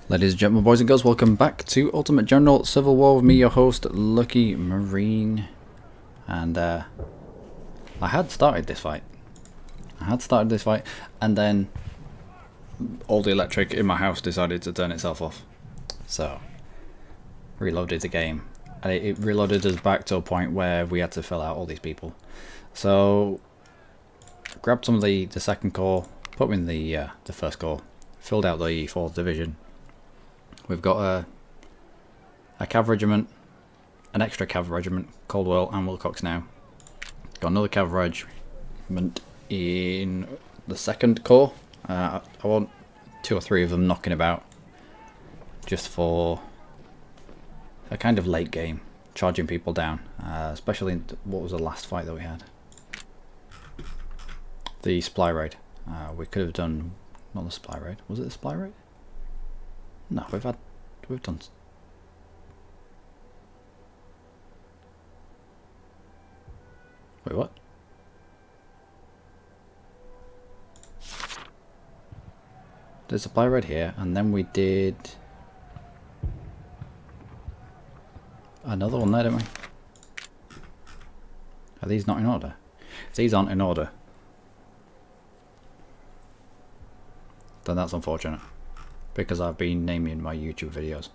Ladies and gentlemen, boys and girls, welcome back to Ultimate General Civil War with me, your host, Luckymarine. And I had started this fight. And then all the electric in my house decided to turn itself off. So, reloaded the game. And it reloaded us back to a point where we had to fill out all these people. So, grabbed some of the second corps, put them in the first corps, filled out the 4th division. We've got a cav regiment, an extra cav regiment, Caldwell and Wilcox now. Got another cav regiment in the 2nd corps. I want 2 or 3 of them knocking about, just for a kind of late game, charging people down, especially in what was the last fight that we had. The supply raid. We could have done, not the supply raid, was it the supply raid? No, we've done. Wait, what? There's a supply raid here, and then we did another one there, didn't we? Are these not in order? If these aren't in order, then that's unfortunate, because I've been naming my YouTube videos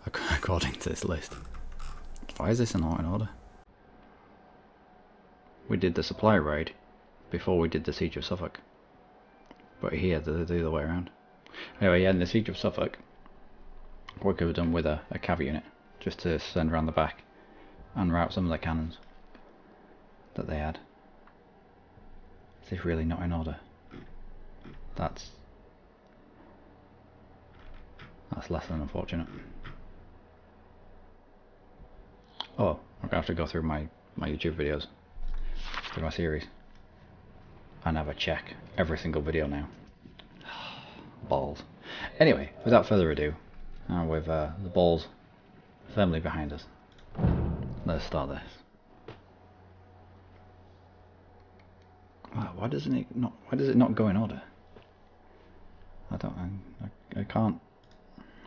according to this list. Why is this not in order? We did the supply raid before we did the Siege of Suffolk, but here they're the other way around. Anyway, yeah, in the Siege of Suffolk, we could have done with a cav unit, just to send around the back and rout some of the cannons that they had. Is this really not in order? That's less than unfortunate. Oh, I'm gonna have to go through my YouTube videos, through my series, and have a check every single video now. Balls. Anyway, without further ado, with the balls firmly behind us, let's start this. Wow, why does it not go in order?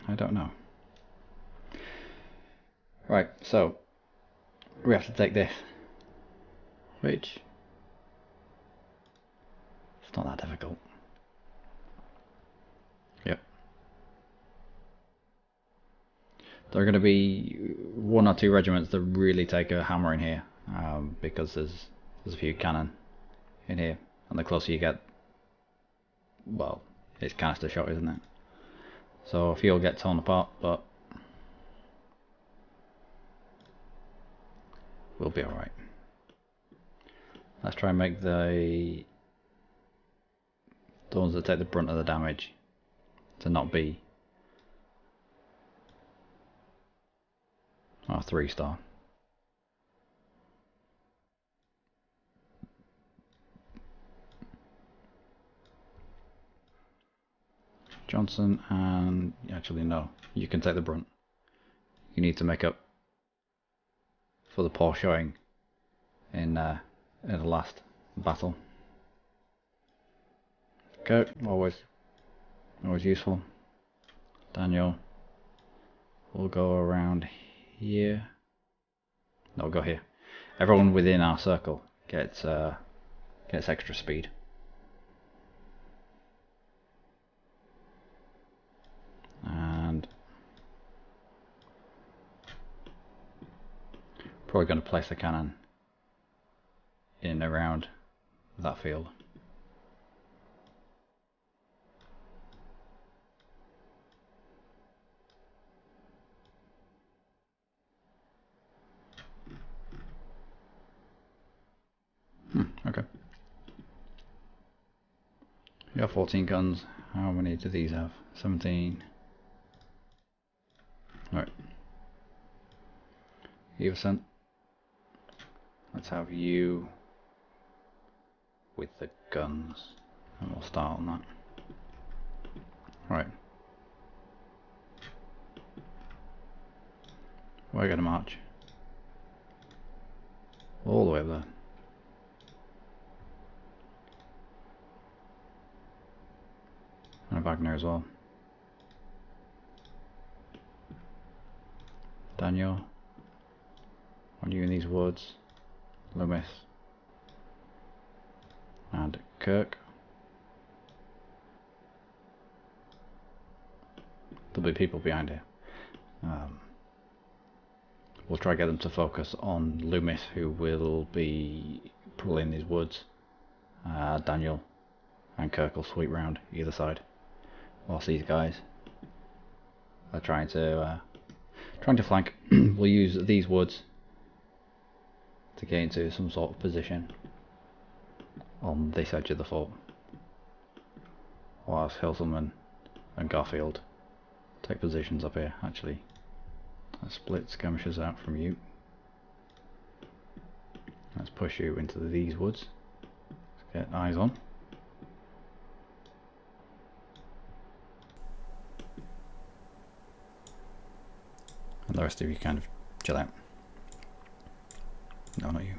I don't know. Right, so we have to take this, which it's not that difficult. Yep. There are going to be 1 or 2 regiments that really take a hammer in here, because there's a few cannon in here, and the closer you get, well, it's canister shot, isn't it? So a few will get torn apart, but we'll be alright. Let's try and make the ones that take the brunt of the damage to not be our 3-star. Johnson, and actually no, you can take the brunt. You need to make up for the poor showing in the last battle. Okay, always useful. Daniel, we'll go around here. No, we'll go here. Everyone within our circle gets extra speed. And probably going to place the cannon in around that field. Okay. You have 14 guns. How many do these have? 17. Alright. Everson. Let's have you with the guns, and we'll start on that. Right. We're going to march all the way up there. And a Wagner as well. Daniel. On you in these woods. Loomis. And Kirk. There'll be people behind here. We'll try to get them to focus on Loomis, who will be patrolling these woods. Daniel and Kirk will sweep round either side, whilst these guys are trying to flank. We'll use these woods to get into some sort of position on this edge of the fort, whilst Hilselman and Garfield take positions up here. Actually, let's split skirmishers out from you. Let's push you into these woods. Let's get eyes on. And the rest of you kind of chill out. No, not you.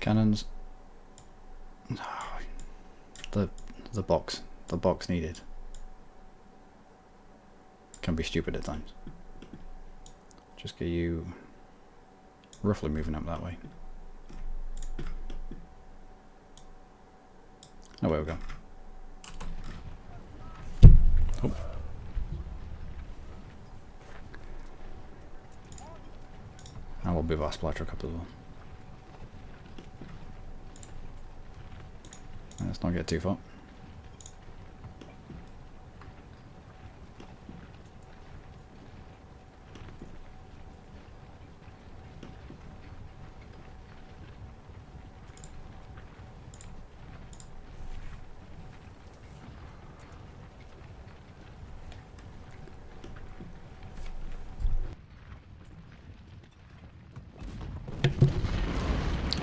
Cannons. The box needed can be stupid at times. Just get you roughly moving up that way. Oh, where we go. Oh. And we'll move our splatter up as well. Let's not get too far.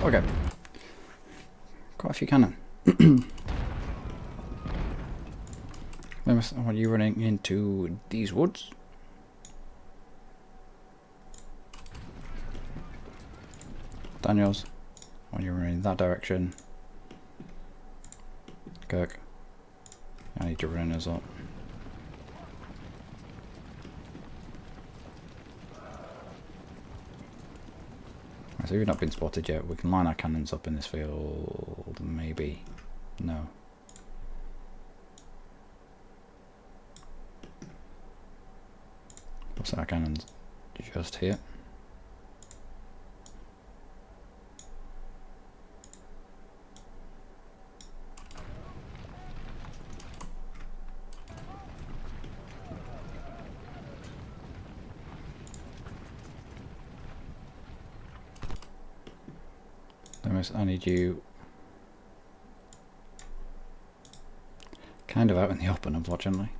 Okay. Quite a few cannon. Are you running into these woods? Daniels, when you're running in that direction. Kirk, I need to run in as well. So we've not been spotted yet. We can line our cannons up in this field, maybe. No. What's our cannons? Just here. I need you kind of out in the open, unfortunately.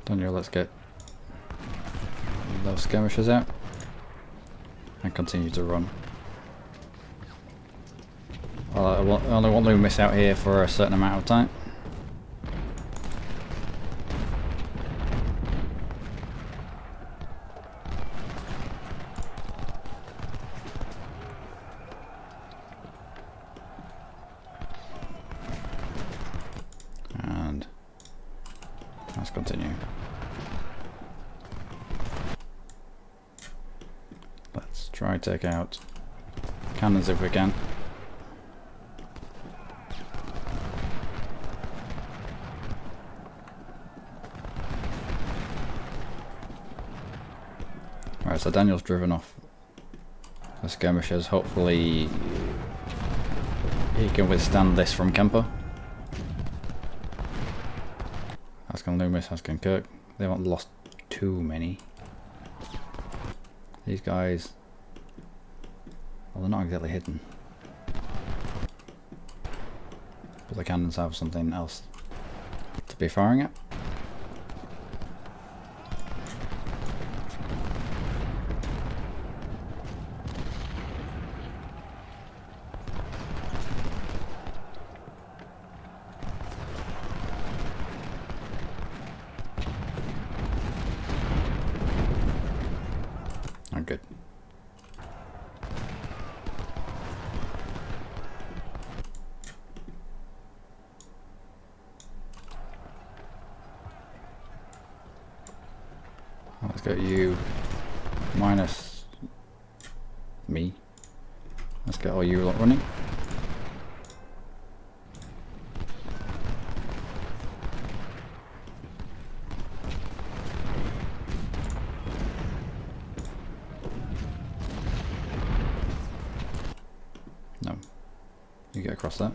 Daniel, let's get those skirmishers out and continue to run. I only want Loomis out here for a certain amount of time. And let's continue. Let's try to take out cannons if we can. Right, so Daniel's driven off the skirmishers. Hopefully he can withstand this from Kemper. As can Loomis, as can Kirk. They haven't lost too many. These guys, well, they're not exactly hidden, but the cannons have something else to be firing at. get you minus me. Let's get all you lot running. No. You get across that.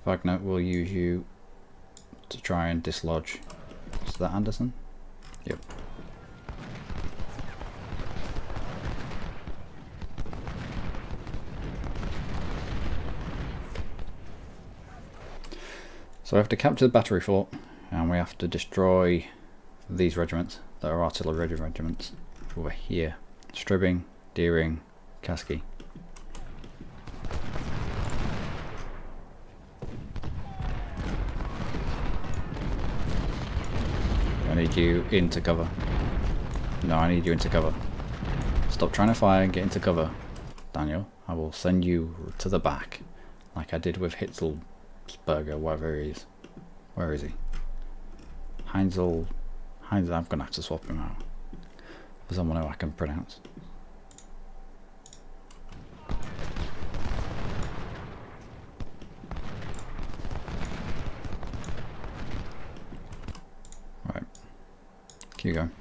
Wagner will use you to try and dislodge. Is that Anderson? Yep. So we have to capture the battery fort, and we have to destroy these regiments that are artillery regiments over here. Stribbing, Deering, Kasky. I need you into cover. No, I need you into cover. Stop trying to fire and get into cover, Daniel. I will send you to the back, like I did with Hitzelsberger, whatever he is. Where is he? Heinzel. I'm gonna have to swap him out for someone who I can pronounce. Right. Keep going.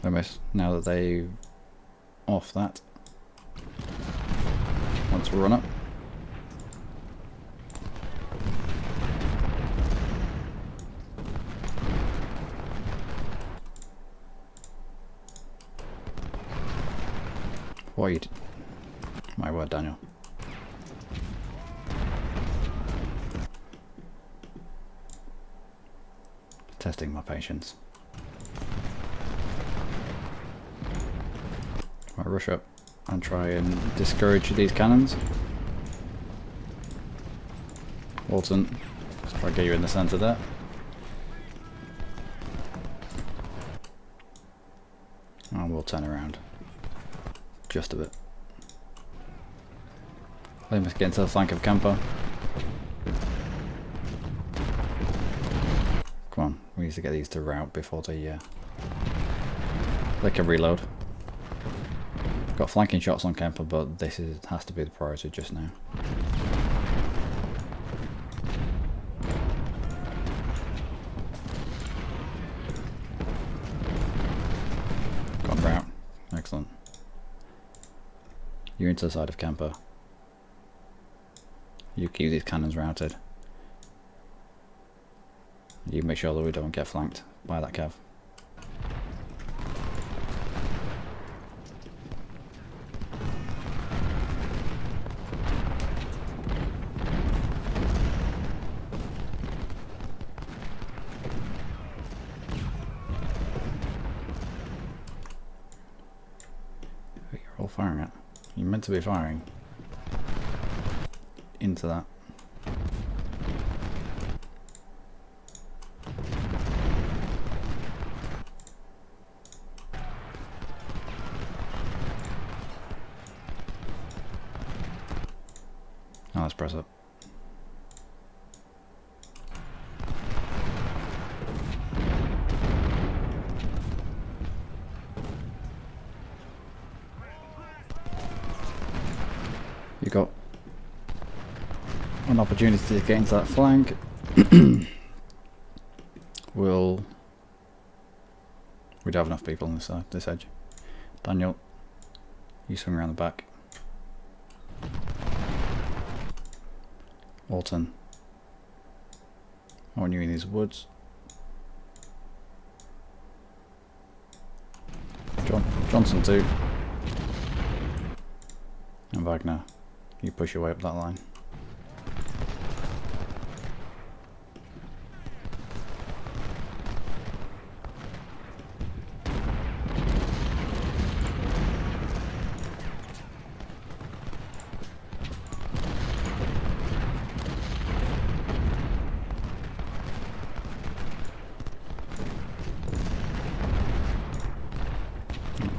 Almost now that they off that. Once we run up. What are you my word, Daniel. Testing my patience. I rush up and try and discourage these cannons. Walton, let's try to get you in the centre there. And we'll turn around just a bit. They must get into the flank of Camper. Come on, we need to get these to rout before they can reload. Got flanking shots on Kemper, but this has to be the priority just now. Got route. Excellent. You're into the side of Kemper. You keep these cannons routed. You make sure that we don't get flanked by that cav. You're all firing it. You're meant to be firing into that. Now let's press up. You got an opportunity to get into that flank. We'd have enough people on this edge. Daniel, you swing around the back. Walton, I want you in these woods. Johnson too. And Wagner, you push your way up that line.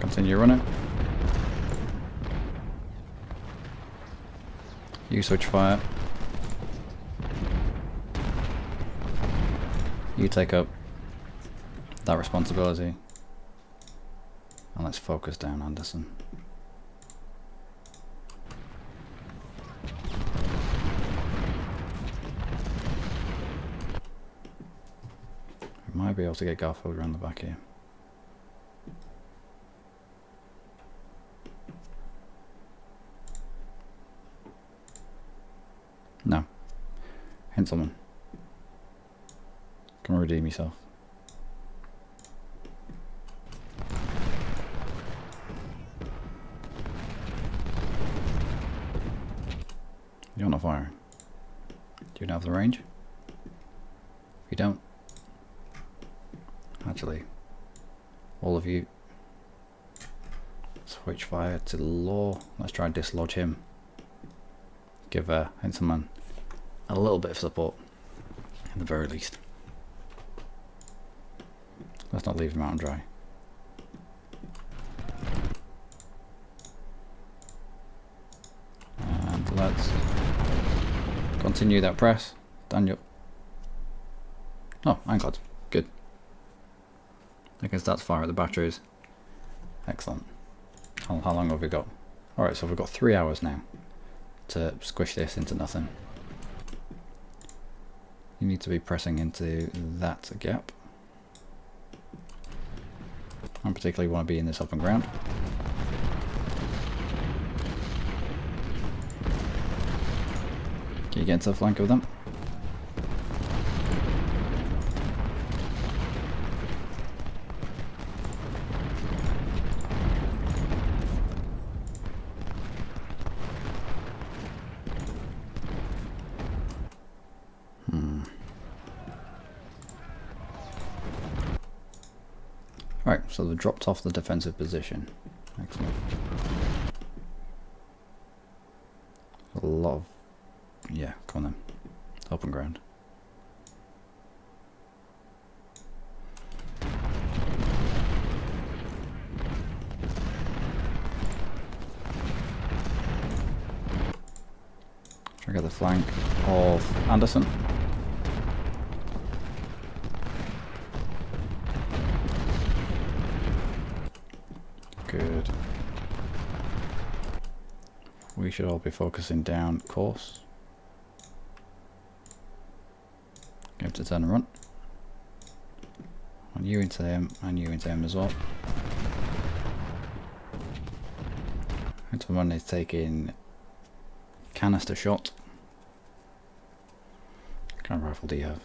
Continue running. switch fire. You take up that responsibility. And let's focus down Anderson. We might be able to get Garfield around the back here. No. Henselman. Can redeem yourself. You're not firing. Do you have the range? If you don't, actually, all of you switch fire to Law. Let's try and dislodge him. Give Henselman a little bit of support, at the very least. Let's not leave him out and dry. And let's continue that press. Daniel. Oh, ironclads. Good. I can start to fire at the batteries. Excellent. How long have we got? Alright, so we've got 3 hours now to squish this into nothing. You need to be pressing into that gap. I particularly want to be in this open ground. Can you get into the flank of them? Right, so they dropped off the defensive position. Excellent. A lot of... yeah, come on then. Open ground. Try to get the flank of Anderson. Good. We should all be focusing down course. Give it to turn and run. And you into him, and you into him as well. Into one is taking canister shot. What kind of rifle do you have?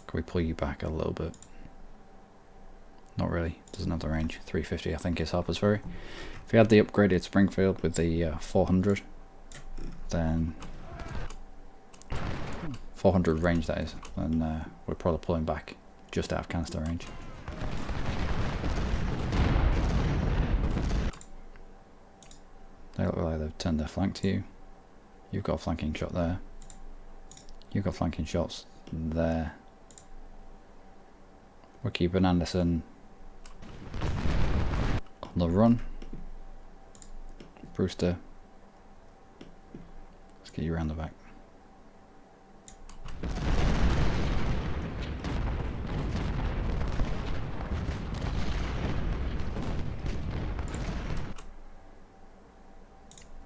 Can we pull you back a little bit? Not really, doesn't have the range. 350 I think is Harper's Ferry. If you had the upgraded Springfield with the 400, then 400 range that is, then we're probably pulling back just out of canister range. They look like they've turned their flank to you. You've got a flanking shot there. You've got flanking shots there. We're keeping Anderson on the run. Brewster, let's get you around the back.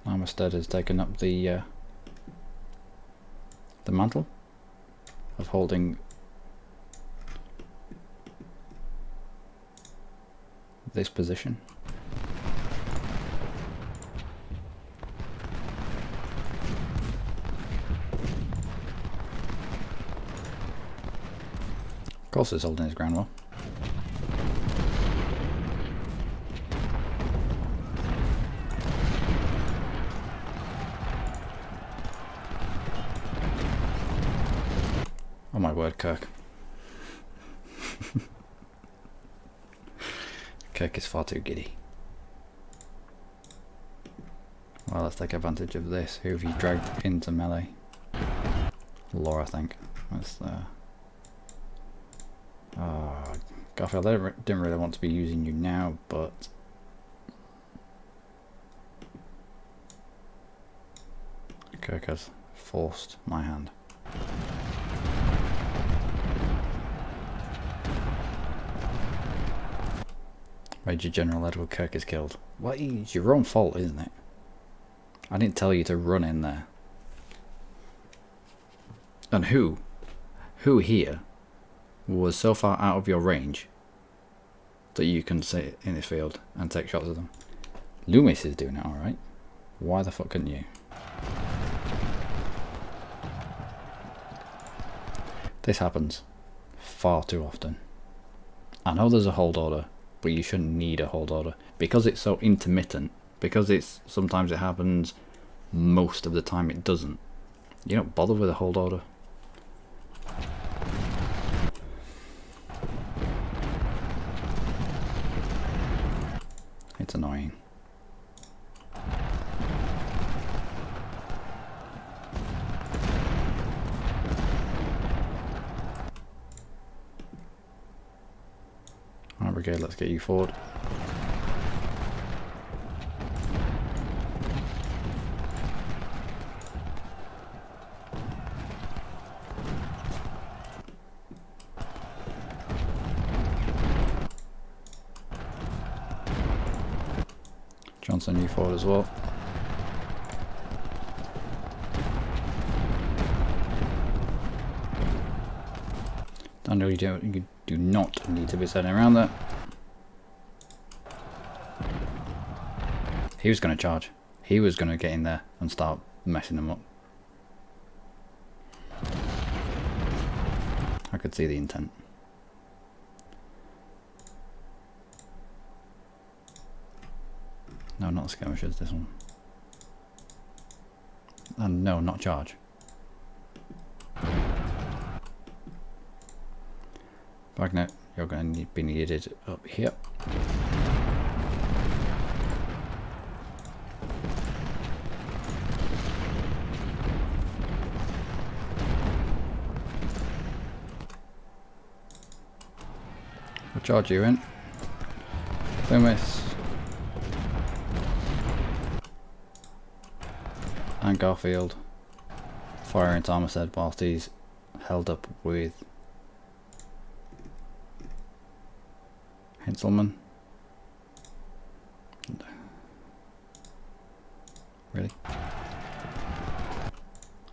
Armistead has taken up the mantle of holding this position. Of course he's holding his ground well. Oh my word, Kirk. Kirk is far too giddy. Well, let's take advantage of this. Who have you dragged into melee? Laura, I think. That's Garfield, I didn't really want to be using you now, but Kirk has forced my hand. Major General Edward Kirk is killed. Well, it's your own fault, isn't it? I didn't tell you to run in there. And who here was so far out of your range that you can sit in this field and take shots of them? Loomis is doing it alright. Why the fuck couldn't you? This happens far too often. I know there's a hold order, but you shouldn't need a hold order. Because it's so intermittent, because it's sometimes it happens, most of the time it doesn't. You don't bother with a hold order. It's annoying. Alright, brigade, let's get you forward. Johnson, you forward as well. Daniel, you do not need to be sitting around there. He was going to charge. He was going to get in there and start messing them up. I could see the intent. No, not the skirmishers, this one. And no, not charge. Wagner, you're going to be needed up here. We'll charge you in. Loomis. And Garfield fire into Armistead whilst he's held up with Hinselman. Really?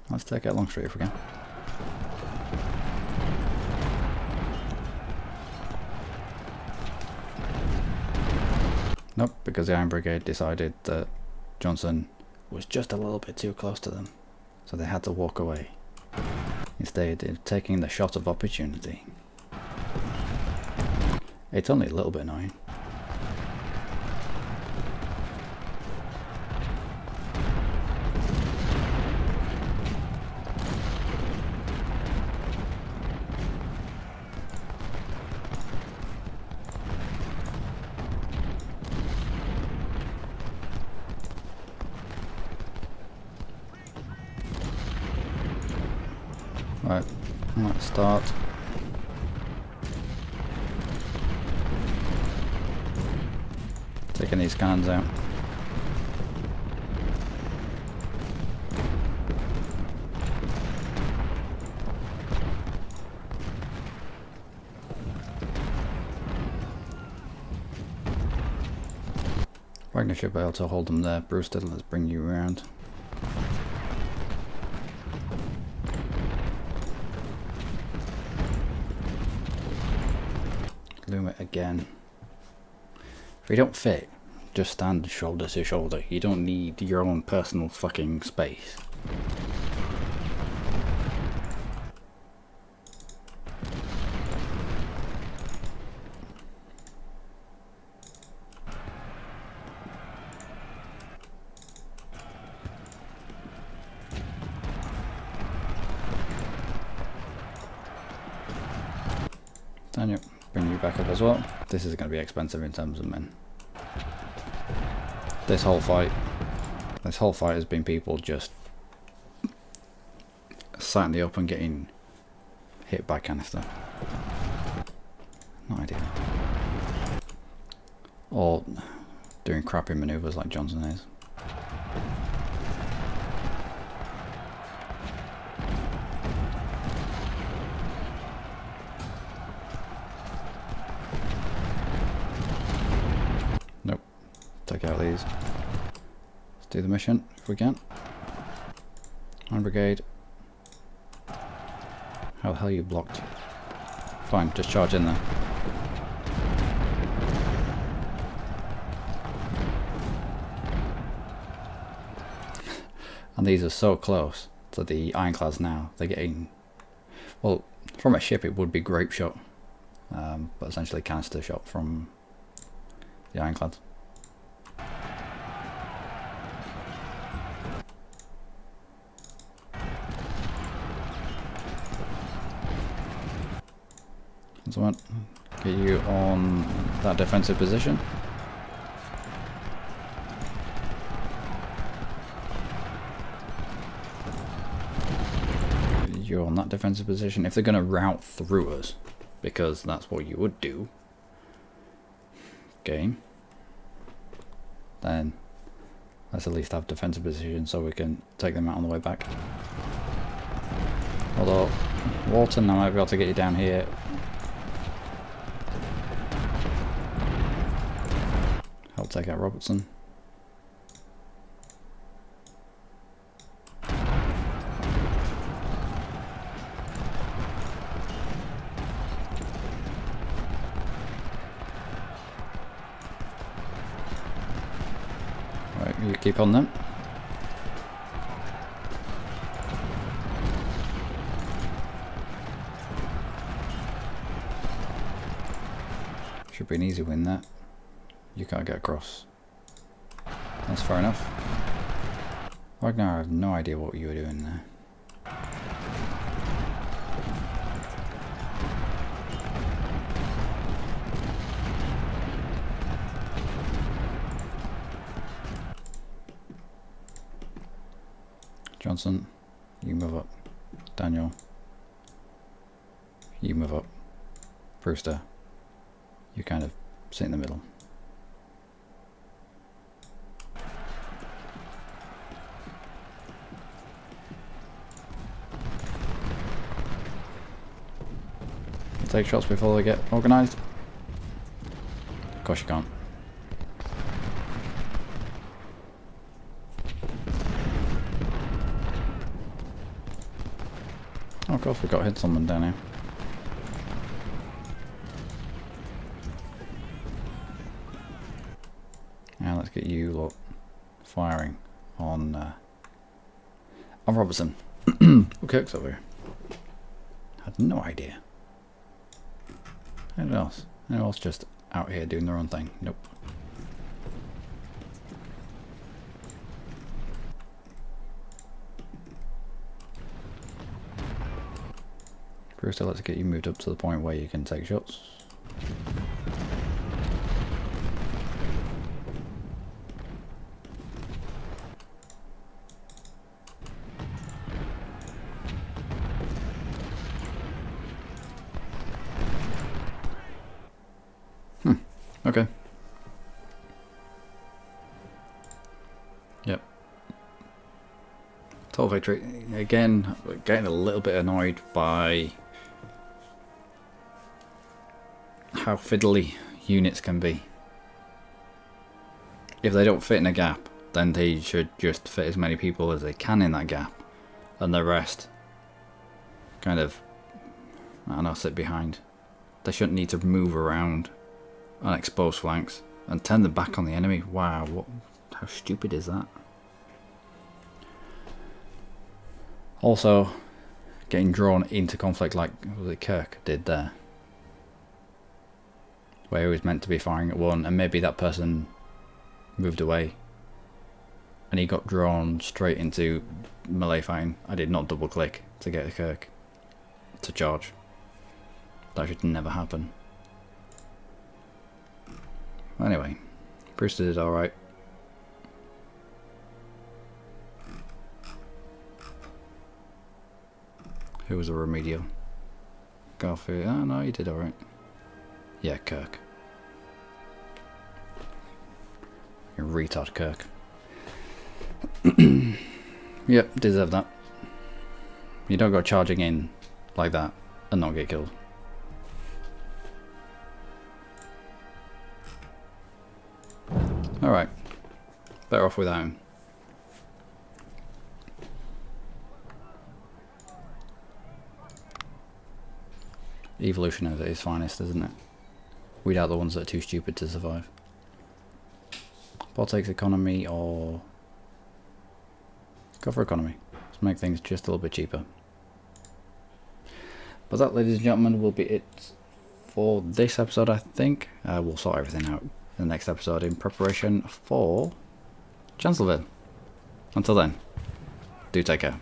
Let's take out Longstreet if we can. Nope, because the Iron Brigade decided that Johnson was just a little bit too close to them, so they had to walk away. Instead of taking the shot of opportunity. It's only a little bit annoying. Right, let's start. Taking these cannons out. Wagner should be able to hold them there. Brewster, let's bring you around. Loom it again. If you don't fit, just stand shoulder to shoulder. You don't need your own personal fucking space. Daniel, bring you back up as well. This is going to be expensive in terms of men. This whole fight has been people just sat in the open getting hit by canister. No idea. Or doing crappy maneuvers like Johnson is. take out these. Let's do the mission if we can. On brigade. How the hell are you blocked? Fine, just charge in there. And these are so close to the ironclads now. They're getting, well, from a ship it would be grape shot, but essentially canister shot from the ironclads. So what? Get you on that defensive position. You're on that defensive position. If they're going to route through us, because that's what you would do, game, then let's at least have defensive position so we can take them out on the way back. Although, Walton, I might be able to get you down here. Help take out Robertson. Right, you keep on them. Should be an easy win that. You can't get across. That's fair enough. Wagner, I have no idea what you were doing there. Johnson, you move up. Daniel, you move up. Brewster, you kind of sit in the middle. You take shots before they get organised? Of course you can't. Oh, of course we got hit someone down here. Now let's get you lot firing on Robertson. Who cooks over here? Had no idea. Anyone else? Anyone else just out here doing their own thing? Nope. Brewster, let's get you moved up to the point where you can take shots. Okay. Yep. Total victory. Again, getting a little bit annoyed by how fiddly units can be. If they don't fit in a gap, then they should just fit as many people as they can in that gap, and the rest kind of, I don't know, sit behind. They shouldn't need to move around on exposed flanks and turn them back on the enemy. Wow, what? How stupid is that? Also, getting drawn into conflict like was it Kirk did there, where he was meant to be firing at one, and maybe that person moved away, and he got drawn straight into melee fighting. I did not double click to get a Kirk to charge. That should never happen. Anyway, Brewster did alright. Who was a remedial? Garfield. Oh no, he did alright. Yeah, Kirk. You retard Kirk. Yep, deserve that. You don't go charging in like that and not get killed. Alright, Better off without him. Evolution is at its finest, isn't it? Weed out the ones that are too stupid to survive. Politics, economy, or... Go for economy. Let's make things just a little bit cheaper. But that, ladies and gentlemen, will be it for this episode, I think. We'll sort everything out in the next episode in preparation for Chancellorville. Until then, do take care.